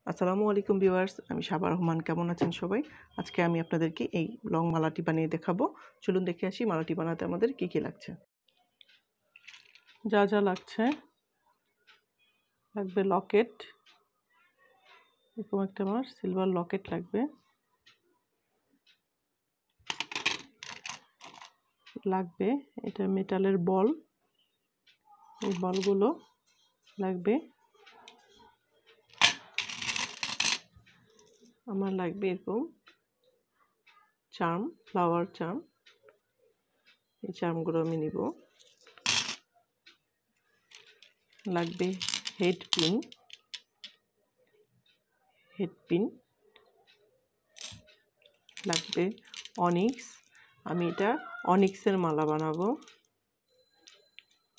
আসসালামু আলাইকুম ভিউয়ার্স, আমি সাবা রহমান। কেমন আছেন সবাই? আজকে আমি আপনাদেরকে এই লং মালাটি বানিয়ে দেখাবো। চলুন দেখে আসি মালাটি বানাতে আমাদের কি কি লাগছে। যা যা লাগছে, লাগবে লকেট, এরকম একটা আমার সিলভার লকেট লাগবে, লাগবে এটা মেটালের বল, এই বলগুলো লাগবে, আমার লাগবে এরকম চার্ম, ফ্লাওয়ার চার্ম, এই চার্মগুলো আমি নিব, লাগবে হেড পিন, লাগবে অনিক্স। আমি এটা অনিক্সের মালা বানাবো।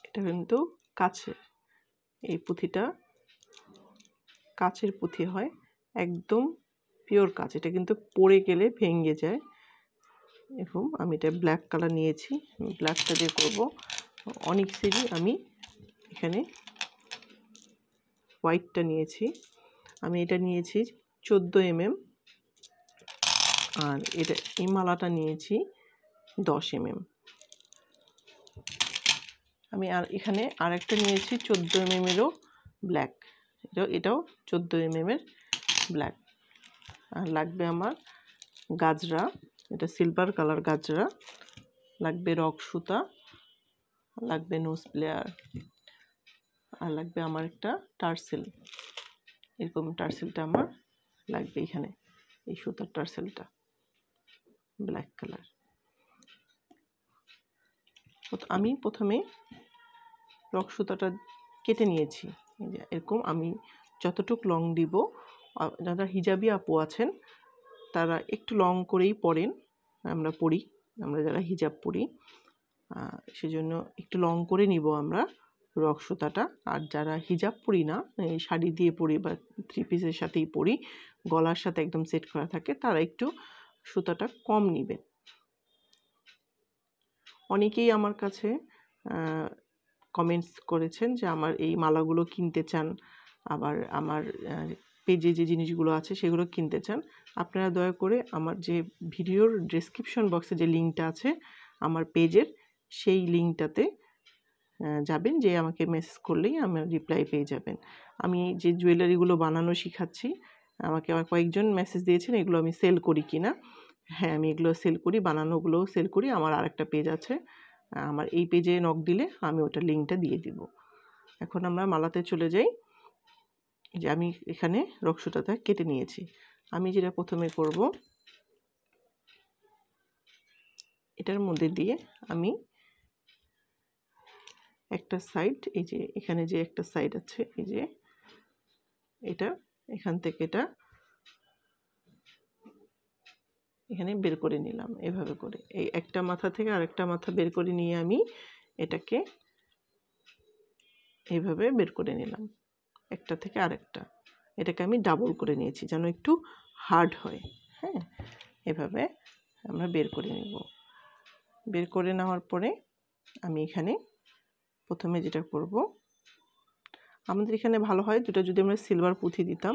এটা কিন্তু কাচের, এই পুঁথিটা কাচের পুঁথি হয়, একদম পিওর কাচ। এটা কিন্তু পড়ে গেলে ভেঙে যায়। এরকম আমি এটা ব্ল্যাক কালার নিয়েছি, ব্ল্যাকটা দিয়ে করবো। অনিক্সেরই আমি এখানে হোয়াইটটা নিয়েছি। আমি এটা নিয়েছি 14 mm, আর এটা এই মালাটা নিয়েছি 10 mm। আমি আর এখানে আরেকটা নিয়েছি 14 mm-এরও ব্ল্যাক, এটাও 14 mm-এর ব্ল্যাক। আর লাগবে আমার গাজরা, এটা সিলভার কালার গাজরা, লাগবে রক সুতা, লাগবে নোজ প্লেয়ার, আর লাগবে আমার একটা টার্সেল। এরকম টার্সেলটা আমার লাগবে এখানে, এই সুতার টার্সেলটা ব্ল্যাক কালার। আমি প্রথমে রক সুতাটা কেটে নিয়েছি। এরকম আমি যতটুক লং দিব, যারা হিজাবি আপু আছেন তারা একটু লং করেই পরেন, আমরা যারা হিজাব পরি সেজন্য একটু লং করে নিব আমরা রক সুতাটা। আর যারা হিজাব পরি না, শাড়ি দিয়ে পরি বা 3 পিসের সাথেই পরি, গলার সাথে একদম সেট করা থাকে, তারা একটু সুতাটা কম নেবেন। অনেকেই আমার কাছে কমেন্টস করেছেন যে আমার এই মালাগুলো কিনতে চান, আবার আমার পেজে যে জিনিসগুলো আছে সেগুলো কিনতে চান। আপনারা দয়া করে আমার যে ভিডিওর ডেসক্রিপশন বক্সে যে লিঙ্কটা আছে আমার পেজের, সেই লিঙ্কটাতে যাবেন, যে আমাকে মেসেজ করলেই আমার রিপ্লাই পেয়ে যাবেন। আমি যে জুয়েলারিগুলো বানানো শেখাচ্ছি, আমাকে কয়েকজন মেসেজ দিয়েছেন এগুলো আমি সেল করি কিনা। হ্যাঁ, আমি এগুলো সেল করি, বানানোগুলোও সেল করি। আমার আরেকটা পেজ আছে, আমার এই পেজে নক দিলে আমি ওটা লিঙ্কটা দিয়ে দিব। এখন আমরা মালাতে চলে যাই। যে আমি এখানে রক সুতাটা কেটে নিয়েছি। আমি যেটা প্রথমে করব, এটার মধ্যে দিয়ে আমি একটা সাইড, এই যে এখানে যে একটা সাইড আছে, এই যে এটা এখান থেকে এটা এখানে বের করে নিলাম এভাবে করে। এই একটা মাথা থেকে আরেকটা মাথা বের করে নিয়ে আমি এটাকে এইভাবে বের করে নিলাম, একটা থেকে আরেকটা। এটাকে আমি ডাবল করে নিয়েছি যেন একটু হার্ড হয়। হ্যাঁ, এভাবে আমরা বের করে নেব। বের করে নেওয়ার পরে আমি এখানে প্রথমে যেটা করব, আমাদের এখানে ভালো হয় দুটো যদি আমরা সিলভার পুঁথি দিতাম।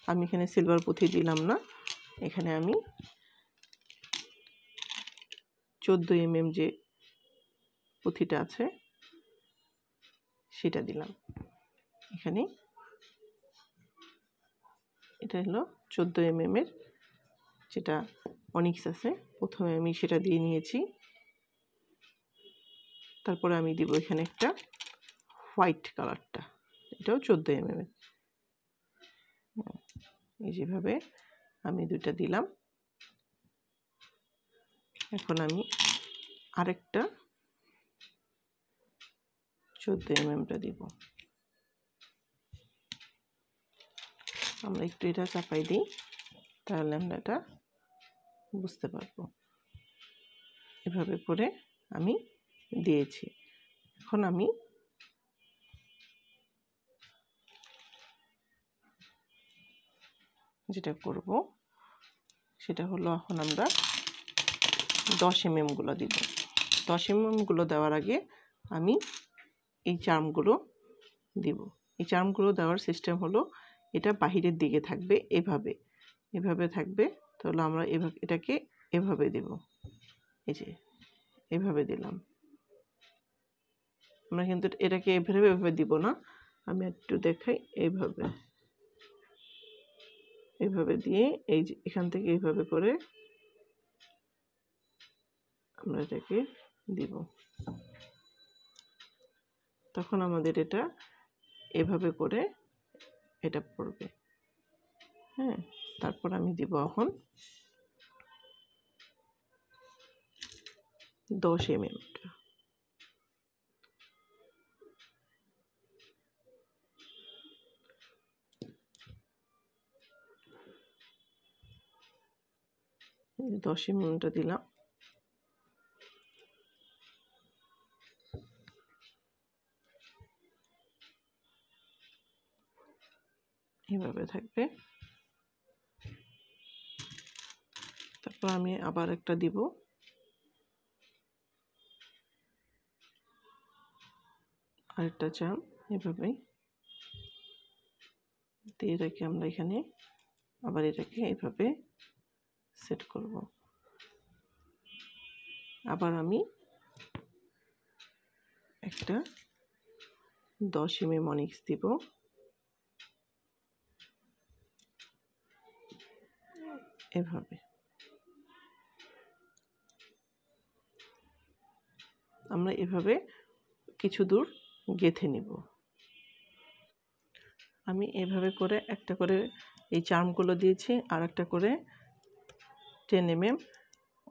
আমি এখানে সিলভার পুঁথি দিলাম না, এখানে আমি 14 mm যে পুঁথিটা আছে সেটা দিলাম এখানে। এটা হলো 14 mm এর যেটা অনিক্স আছে, প্রথমে আমি সেটা দিয়ে নিয়েছি। তারপরে আমি দিব এখানে একটা হোয়াইট কালারটা, এটাও 14 mm এর। এই যেভাবে আমি দুইটা দিলাম। এখন আমি আরেকটা 14 mmটা দিব। আমরা একটু এটা চাপাই দিই, তাহলে আমরা এটা বুঝতে পারবো। এভাবে করে আমি দিয়েছি। এখন আমি যেটা করব সেটা হলো, এখন আমরা 10 mm গুলো দিব। 10 mm গুলো দেওয়ার আগে আমি এই চার্মগুলো দিব। এই চার্মগুলো দেওয়ার সিস্টেম হলো, এটা বাহিরের দিকে থাকবে, এভাবে থাকবে। তাহলে আমরা এটাকে এভাবে দেব, এই যে এভাবে দিলাম। আমরা কিন্তু এটাকে এভাবে দিব না, আমি একটু দেখাই। এভাবে দিয়ে এই যে এখান থেকে এইভাবে করে আমরা এটাকে দিব। তখন আমাদের এটা এভাবে করে এটা পড়বে। হ্যাঁ, তারপর আমি দিব এখন 10 mm। এই 10 mm দিলাম। এভাবে থাকবে। তারপর আমি আবার একটা দিব, আরেকটা চাপ এভাবেই দিয়ে এটাকে আমরা এখানে আবার এটাকে এভাবে সেট করব। আবার আমি একটা 10 mm অনিক্স দিব, এভাবে। আমরা এভাবে কিছু দূর গেঁথে নিব। আমি এভাবে করে একটা করে এই চার্মগুলো দিয়েছি, আর একটা করে 10 mm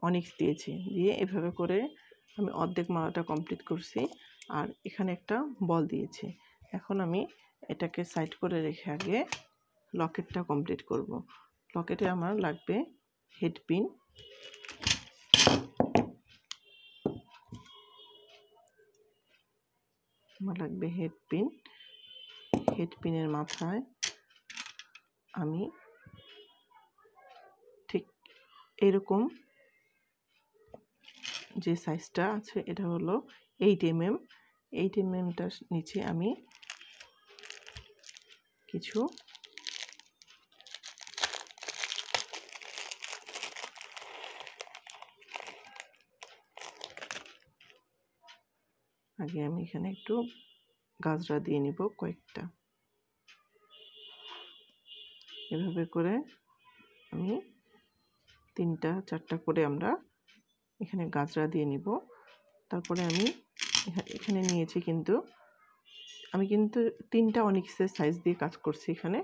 অনিক্স দিয়েছি, দিয়ে এভাবে করে আমি অর্ধেক মালাটা কমপ্লিট করছি। আর এখানে একটা বল দিয়েছি। এখন আমি এটাকে সাইড করে রেখে আগে লকেটটা কমপ্লিট করব। লকেটে আমার লাগবে হেড পিন, হেড পিনের মাথায় আমি ঠিক এরকম যে সাইজটা আছে এটা হলো 8 mm। 8 mmটার নিচে আমি কিছু আগে আমি এখানে একটু গাজরা দিয়ে নিব কয়েকটা। এভাবে করে আমি 3টা 4টা করে আমরা এখানে গাজরা দিয়ে নিব। তারপরে আমি এখানে নিয়েছি, কিন্তু আমি 3টা অনিক্সের সাইজ দিয়ে কাজ করছি। এখানে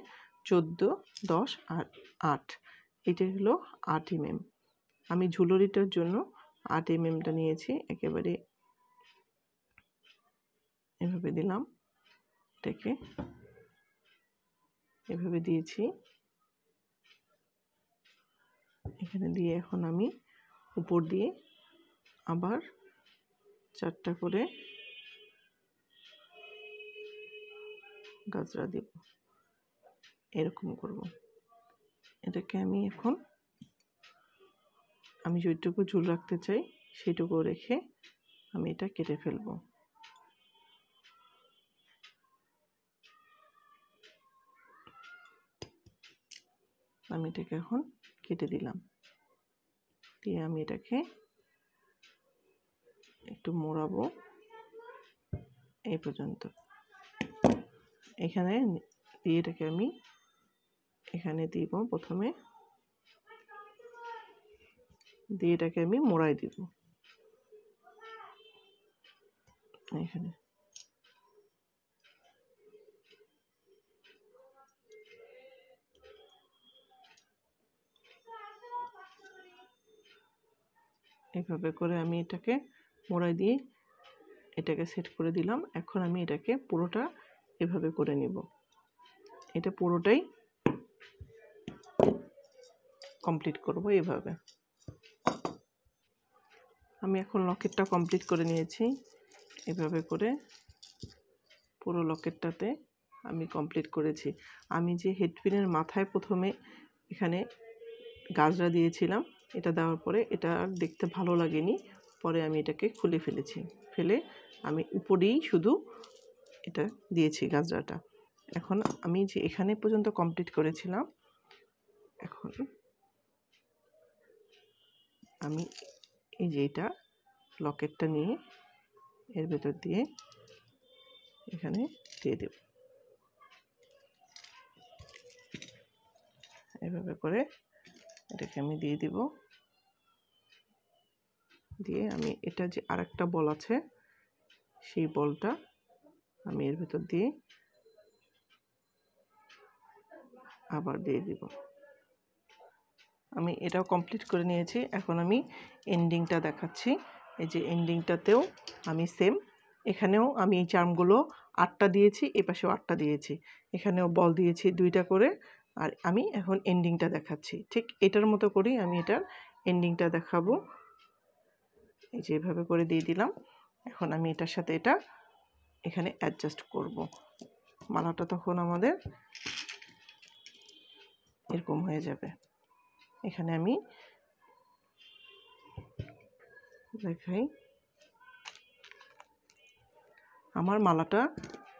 14, 10 আর 8, এটা হলো 8 mm। আমি ঝুলরিটার জন্য 8 mmটা নিয়েছি। একেবারে এভাবে দিলাম, এটাকে এভাবে দিয়েছি। এখানে দিয়ে এখন আমি উপর দিয়ে আবার 4টা করে গাজরা দেব, এরকম করব। এটাকে আমি এখন যেটুকু ঝুল রাখতে চাই সেটুকু রেখে আমি এটা কেটে ফেলব। আমি এটাকে এখন কেটে দিলাম, দিয়ে আমি এটাকে একটু মোড়াবো এই পর্যন্ত। এখানে দিয়ে এটাকে আমি এখানে দিব, প্রথমে দিয়ে এটাকে আমি মোড়াই দিব এখানে। এইভাবে করে আমি এটাকে মোড়াই দিয়ে এটাকে সেট করে দিলাম। এখন আমি এটাকে পুরোটা এভাবে করে নিব। এটা পুরোটাই কমপ্লিট করব এভাবে। আমি এখন লকেটটা কমপ্লিট করে নিয়েছি। এভাবে করে পুরো লকেটটাতে আমি কমপ্লিট করেছি। আমি যে হেডপিনের মাথায় প্রথমে এখানে গাজরা দিয়েছিলাম, এটা দেওয়ার পরে এটা আর দেখতে ভালো লাগেনি, পরে আমি এটাকে খুলে ফেলেছি। ফেলে আমি উপরেই শুধু এটা দিয়েছি গাজরাটা। এখন আমি যে এখানে পর্যন্ত কমপ্লিট করেছিলাম, এখন আমি এই যে এটা লকেটটা নিয়ে এর ভেতর দিয়ে এখানে দিয়ে দেব। এভাবে করে এটাকে আমি দিয়ে দিব। দিয়ে আমি এটা যে আরেকটা বল আছে সেই বলটা আমি এর ভেতর দিয়ে আবার দিয়ে দিব। আমি এটাও কমপ্লিট করে নিয়েছি। এখন আমি এন্ডিংটা দেখাচ্ছি। এই যে এন্ডিংটাতেও আমি সেম, এখানেও আমি এই চার্মগুলো 8টা দিয়েছি, এই পাশেও 8টা দিয়েছি, এখানেও বল দিয়েছি 2টা করে। আর আমি এখন এন্ডিংটা দেখাচ্ছি, ঠিক এটার মতো করেই আমি এটার এন্ডিংটা দেখাবো। এই যে এভাবে করে দিয়ে দিলাম। এখন আমি এটার সাথে এটা এখানে অ্যাডজাস্ট করব। মালাটা তখন আমাদের এরকম হয়ে যাবে। এখানে আমি দেখাই, আমার মালাটা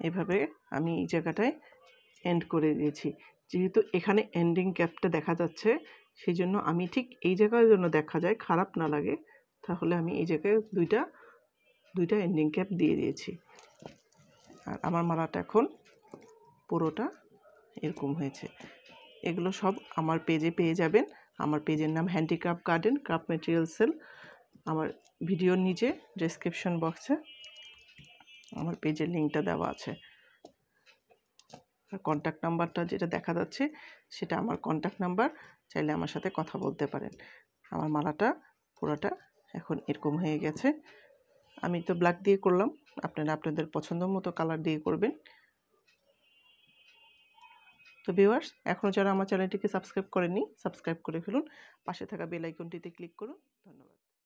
এভাবে আমি এই জায়গাটায় এন্ড করে দিয়েছি। যেহেতু এখানে এন্ডিং ক্যাপটা দেখা যাচ্ছে, সেই জন্য আমি ঠিক এই জায়গার জন্য দেখা যায় খারাপ না লাগে, তাহলে আমি এই জায়গায় দুইটা এন্ডিং ক্যাপ দিয়ে দিয়েছি। আর আমার মালাটা এখন পুরোটা এরকম হয়েছে। এগুলো সব আমার পেজে পেয়ে যাবেন। আমার পেজের নাম handicraft garden craft material sale. আমার ভিডিওর নিচে ডেসক্রিপশন বক্সে আমার পেজের লিঙ্কটা দেওয়া আছে। আর কন্ট্যাক্ট নাম্বারটা যেটা দেখা যাচ্ছে সেটা আমার কন্ট্যাক্ট নাম্বার, চাইলে আমার সাথে কথা বলতে পারেন। আমার মালাটা পুরোটা এখন এরকম হয়ে গেছে। আমি তো ব্ল্যাক দিয়ে করলাম, আপনারা আপনাদের পছন্দ মতো কালার দিয়ে করবেন। তো ভিউয়ার্স, এখনও যারা আমার চ্যানেলটিকে সাবস্ক্রাইব করেননি, সাবস্ক্রাইব করে ফেলুন। পাশে থাকা বেল আইকনটিতে ক্লিক করুন। ধন্যবাদ।